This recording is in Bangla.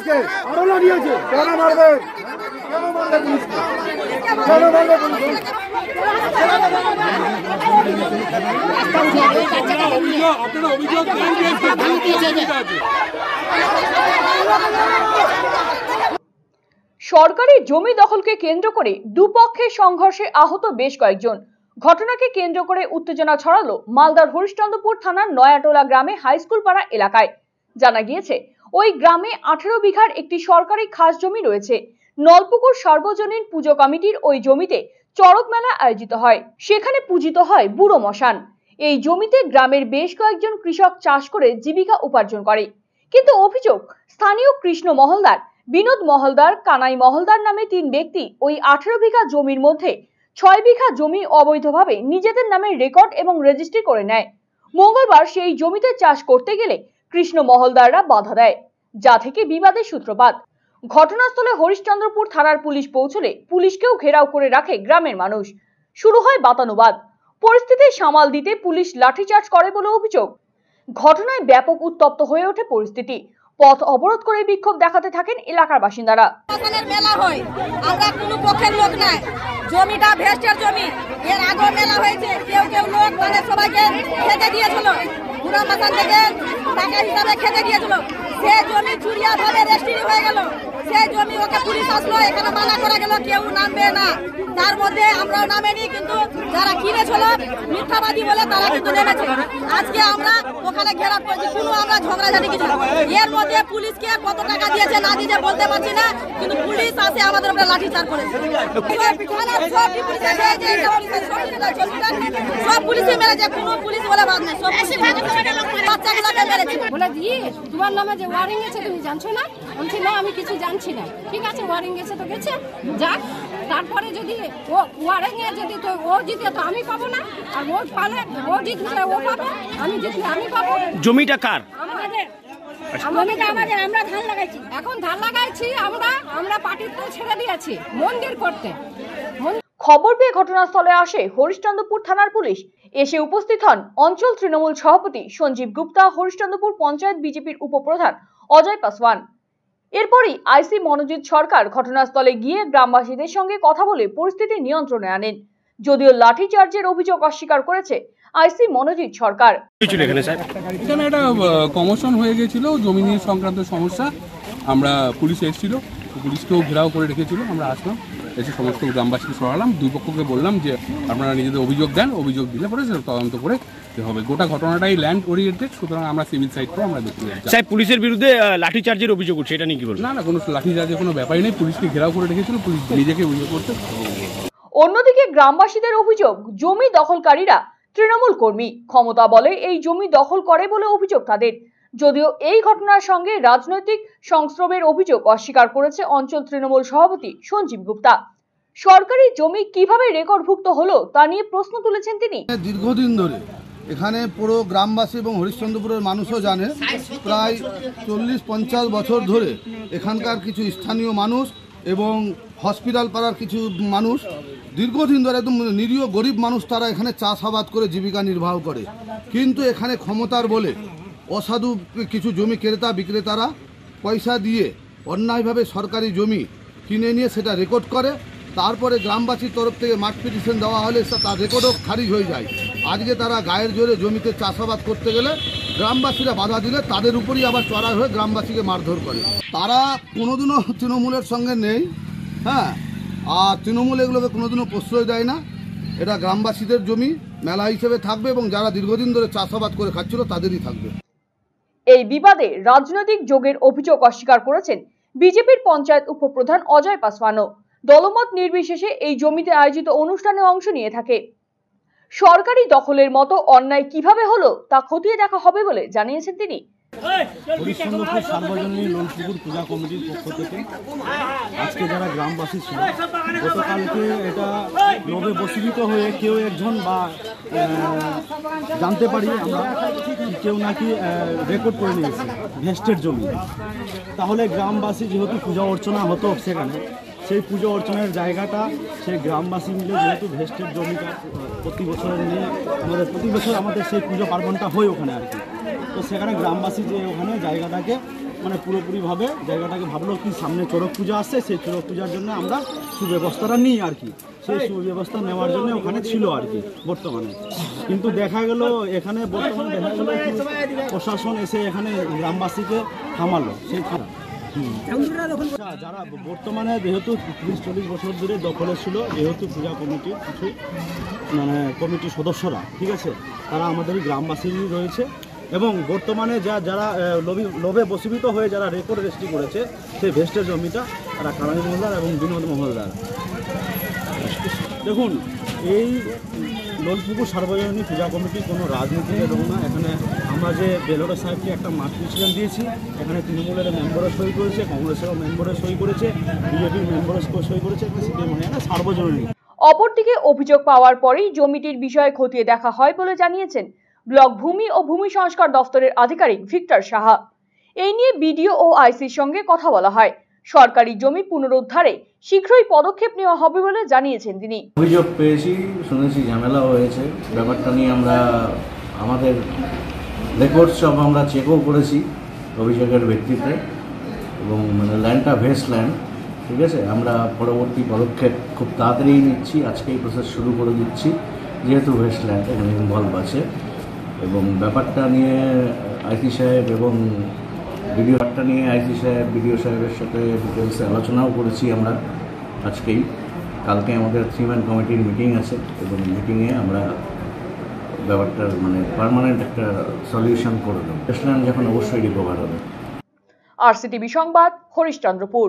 পুলিশকে আরো লাগিয়েছে। কেন মারবে? কেন মারবে পুলিশকে? কেন মারবে পুলিশকে? সরকারি জমি দখলকে কেন্দ্র করে দুপক্ষের সংঘর্ষে আহত বেশ কয়েকজন। ঘটনাকে কেন্দ্র করে উত্তেজনা ছড়ালো মালদার হরিশ্চন্দ্রপুর থানার নয়াটোলা গ্রামে হাইস্কুল পাড়া এলাকায়। জানা গিয়েছে ওই গ্রামে 18 বিঘার একটি সরকারি খাস জমি রয়েছে। নলপুকুর সার্বজনীন পুজো কমিটির ওই জমিতে চড়ক মেলা আয়োজিত হয়, সেখানে পূজিত হয় বুড়ো মশান। এই জমিতে গ্রামের বেশ কয়েকজন কৃষক চাষ করে জীবিকা উপার্জন করে, কিন্তু অভিযোগ স্থানীয় কৃষ্ণ মহলদার, বিনোদ মহলদার, কানাই মহলদার নামে 3 ব্যক্তি ওই 18 বিঘা জমির মধ্যে 6 বিঘা জমি অবৈধভাবে নিজেদের নামে রেকর্ড এবং রেজিস্ট্রি করে নেয়। মঙ্গলবার সেই জমিতে চাষ করতে গেলে কৃষ্ণ মহলদাররা বাধা দেয়, যা থেকে বিবাদের সূত্রপাত। ঘটনাস্থলে হরিশ্চন্দ্রপুর থানার পুলিশ পৌঁছলে পুলিশকেও ঘেরাও করে রাখে গ্রামের মানুষ। শুরু হয় বাতানুবাদ। পরিস্থিতি সামাল দিতে পুলিশ লাঠিচার্জ করে বলে অভিযোগ। ঘটনায় ব্যাপক উত্তপ্ত হয়ে ওঠে পরিস্থিতি। পথ অবরোধ করে বিক্ষোভ দেখাতে থাকেন এলাকার বাসিন্দারা। মেলা হয়, আমরা কোনো পক্ষের লোক নাই, জমিটা ভেস্টের জমি। এর আগে মেলা হয়েছে, কেউ কেউ লোক মানে সবাইকে খেতে দিয়েছিল, বুড়া মাথান থেকে টাকা হিসাবে খেতে দিয়েছিল। সে জমি চুরিয়া ভাবে রেজিস্ট্রি হয়ে গেল। সেই জমি ওকে পুলিশ আসলো, এখানে মানা করা গেল কেউ নামবে না। তার মধ্যে আমরাও নামেনি, কিন্তু যারা কিনেছিল মিথ্যাবাদী বলে তারা কিন্তু নেমেছে। আজকে আমরা ওখানে ঘেরাও করছি, কোনো আমরা ঝগড়াঝাটি কিছু না। এর মধ্যে পুলিশকে কত টাকা দিয়েছে না দিয়েছে বলতে পারছি না, কিন্তু পুলিশ আসে আমাদের উপরে লাঠিচার্জ করেছে। সব পুলিশে মেরেছে, কোনো পুলিশ বলে বাদ নেই, সব বাচ্চাগুলোকে মেরেছে। বলে দিয়ে তোমার নামে যে ওয়ারিং গেছে তুমি জানছো না? বলছি না আমি কিছু জানছি না। ঠিক আছে, ওয়ারিং গেছে তো গেছে, যাক। তারপরে যদি ও ওয়ারিং এ যদি তো ও জিতে তো আমি পাবো না, আর ও পালে ও জিতলে ও পাবে, আমি জিতলে আমি পাবো। জমিটা কার? আমাদের। জমিটা আমাদের, আমরা ধান লাগাইছি। এখন ধান লাগাইছি আমরা পার্টির তো ছেড়ে দিয়েছি মন্দির করতে। খবর পেয়ে ঘটনাস্থলে আসে হরিশ্চন্দ্রপুর থানার পুলিশ। এসে উপস্থিত হন অঞ্চল তৃণমূল সভাপতি সঞ্জীব গুপ্তা, হরিশ্চন্দ্রপুর পঞ্চায়েত বিজেপির উপপ্রধান অজয় পাসওয়ান। এরপরই আইসি মনোজিৎ সরকার ঘটনাস্থলে গিয়ে গ্রামবাসীদের সঙ্গে কথা বলে পরিস্থিতি নিয়ন্ত্রণে আনেন। যদিও লাঠিচার্জের অভিযোগ অস্বীকার করেছে আইসি মনোজিৎ সরকার। এখানে একটা কমোশন হয়ে গেছিল, জমি নিয়ে সংক্রান্ত সমস্যা। আমরা পুলিশ এসেছিল, পুলিশকেও ঘেরাও করে রেখেছিল। আমরা আসলাম, এসে সমস্ত গ্রামবাসীকে সরালাম। দুই পক্ষকে বললাম যে আপনারা নিজেদের অভিযোগ দেন, অভিযোগ দিলে পরে সেটা তদন্ত করে হবে। গোটা ঘটনাটাই ল্যান্ড ওরিয়েন্টেড, সুতরাং আমরা সিভিল সাইডটাও আমরা দেখতে যাচ্ছি। স্যার, পুলিশের বিরুদ্ধে লাঠিচার্জের অভিযোগ উঠছে, এটা নিয়ে কি বলবেন? না, কোনো লাঠিচার্জের কোনো ব্যাপারই নেই। পুলিশকে ঘেরাও করে রেখেছিল, পুলিশ নিজেকে অভিযোগ করতে। অন্যদিকে গ্রামবাসীদের অভিযোগ জমি দখলকারীরা তৃণমূল কর্মী, ক্ষমতা বলে এই জমি দখল করে বলে অভিযোগ তাদের। যদিও এই ঘটনার সঙ্গে রাজনৈতিক সংস্রবের অভিযোগ অস্বীকার করেছে অঞ্চল তৃণমূল সভাপতি সঞ্জীব গুপ্তা। সরকারি জমি কিভাবে রেকর্ডভুক্ত হলো তা নিয়ে প্রশ্ন তুলেছেন তিনি। দীর্ঘদিন ধরে এখানে পুরো গ্রামবাসী এবং হরিশ্চন্দ্রপুরের মানুষও জানে, প্রায় 40-50 বছর ধরে এখানকার কিছু স্থানীয় মানুষ এবং হসপিটাল পাড়ার কিছু মানুষ দীর্ঘদিন ধরে, একদম নিরীহ গরিব মানুষ, তারা এখানে চাষাবাদ করে জীবিকা নির্বাহ করে। কিন্তু এখানে ক্ষমতার বলে অসাধু কিছু জমি ক্রেতা বিক্রেতারা পয়সা দিয়ে অন্যায়ভাবে সরকারি জমি কিনে নিয়ে সেটা রেকর্ড করে। তারপরে গ্রামবাসীর তরফ থেকে মাঠ পিটিশন দেওয়া হলে তার রেকর্ডও খারিজ হয়ে যায়। আজকে তারা গায়ের জোরে জমিতে চাষাবাদ করতে গেলে গ্রামবাসীরা বাধা দিলে তাদের উপরই আবার চড়াই হয়ে গ্রামবাসীকে মারধর করে। তারা কোনোদিনও তৃণমূলের সঙ্গে নেই, হ্যাঁ, আর তৃণমূল এগুলোকে কোনোদিনও প্রশ্রয় দেয় না। এটা গ্রামবাসীদের জমি, মেলা হিসেবে থাকবে এবং যারা দীর্ঘদিন ধরে চাষাবাদ করে খাচ্ছিল তাদেরই থাকবে। এই বিবাদে রাজনৈতিক যোগের অভিযোগ অস্বীকার করেছেন বিজেপির পঞ্চায়েত উপপ্রধান অজয় পাসওয়ানও। দলমত নির্বিশেষে এই জমিতে আয়োজিত অনুষ্ঠানে অংশ নিয়ে থাকে। সরকারি দখলের মতো অন্যায় কিভাবে হলো তা খতিয়ে দেখা হবে বলে জানিয়েছেন তিনি। হরিশ্চন্দ্রপুর সার্বজনীন নলপুকুর পূজা কমিটির পক্ষ থেকে আজকে যারা গ্রামবাসী ছিল, গতকালকে এটা লোভে বশীভূত হয়ে কেউ একজন বা জানতে পারি আমরা কেউ নাকি রেকর্ড করে নিয়েছে ভেস্টের জমি। তাহলে গ্রামবাসী যেহেতু পূজা অর্চনা হতো সেখানে, সেই পুজো অর্চনার জায়গাটা সেই গ্রামবাসী মিলে যেহেতু ভেস্টের জমিটা প্রতি বছর নিয়ে প্রতি বছর আমাদের সেই পুজো পার্বণটা হয় ওখানে আর কি। তো সেখানে গ্রামবাসী যে ওখানে জায়গাটাকে মানে পুরোপুরিভাবে জায়গাটাকে ভাবলো কি সামনে চড়ক পূজা আসছে, সেই চড়ক পূজার জন্য আমরা সুব্যবস্থাটা নিই আর কি। সেই সুব্যবস্থা নেওয়ার জন্য ওখানে ছিল আর কি বর্তমানে। কিন্তু দেখা গেল এখানে বর্তমানে দেখা গেল প্রশাসন এসে এখানে গ্রামবাসীকে থামালো সেই খারাপ। যারা বর্তমানে যেহেতু 30-40 বছর ধরে দখলে ছিল, যেহেতু পূজা কমিটির কিছু মানে কমিটির সদস্যরা, ঠিক আছে, তারা আমাদের গ্রামবাসীরই রয়েছে এবং বর্তমানে যারা লোভে বশীভূত হয়ে যারা রেকর্ড রেজিস্ট্রি করেছে সেই ভেস্টের জমিটা তারা কানাই মহলদার এবং বিনোদ মহলদার। দেখুন, এই লোলপুকুর সার্বজনীন পূজা কমিটি কোনো রাজনীতির লোক না। এখানে আমরা যে বেলোরা সাহেবকে একটা মাঠ প্রেসিডেন্ট দিয়েছি, এখানে তৃণমূলের মেম্বারও সই করেছে, কংগ্রেসেরও মেম্বারও সই করেছে, বিজেপির মেম্বারও সই করেছে, এটা সার্বজনীন। অপরদিকে অভিযোগ পাওয়ার পরেই জমিটির বিষয়ে খতিয়ে দেখা হয় বলে জানিয়েছেন ব্লক ভূমি ও ভূমি সংস্কার দফতরের আধিকারিক ভিক্টর সাহা। এই নিয়ে বিডিও ও আইসির সঙ্গে কথা বলা হয়। সরকারি জমি পুনরুদ্ধারে শীঘ্রই পদক্ষেপ নেওয়া হবে বলে জানিয়েছেন তিনি। অভিযোগ পেয়েছি, শুনেছি ঝামেলাও হয়েছে, ব্যাপারটা নিয়ে আমরা আমাদের রেকর্ড সব আমরা চেকও করেছি অভিযোগের ভিত্তিতে এবং মানে ল্যান্ডটা ভেস্ট ল্যান্ড, ঠিক আছে। আমরা পরবর্তী পদক্ষেপ খুব তাড়াতাড়ি নিচ্ছি, আজকেই প্রসেস শুরু করে দিচ্ছি, যেহেতু ভেস্ট ল্যান্ড এখানে ইনভলভ আছে এবং ব্যাপারটা নিয়ে আইসি সাহেব এবং ভিডিওটা নিয়ে আইসি সাহেব বিডিও সাহেবের সাথে ডিটেলসে আলোচনাও করেছি আমরা আজকেই। কালকে আমাদের 3-ম্যান কমিটির মিটিং আছে এবং মিটিংয়ে আমরা ব্যাপারটার মানে পার্মানেন্ট একটা সলিউশন করে দেবো। ভেস্ট ল্যান্ড যখন অবশ্যই রিকভার হবে। RCTV সংবাদ, হরিশ্চন্দ্রপুর।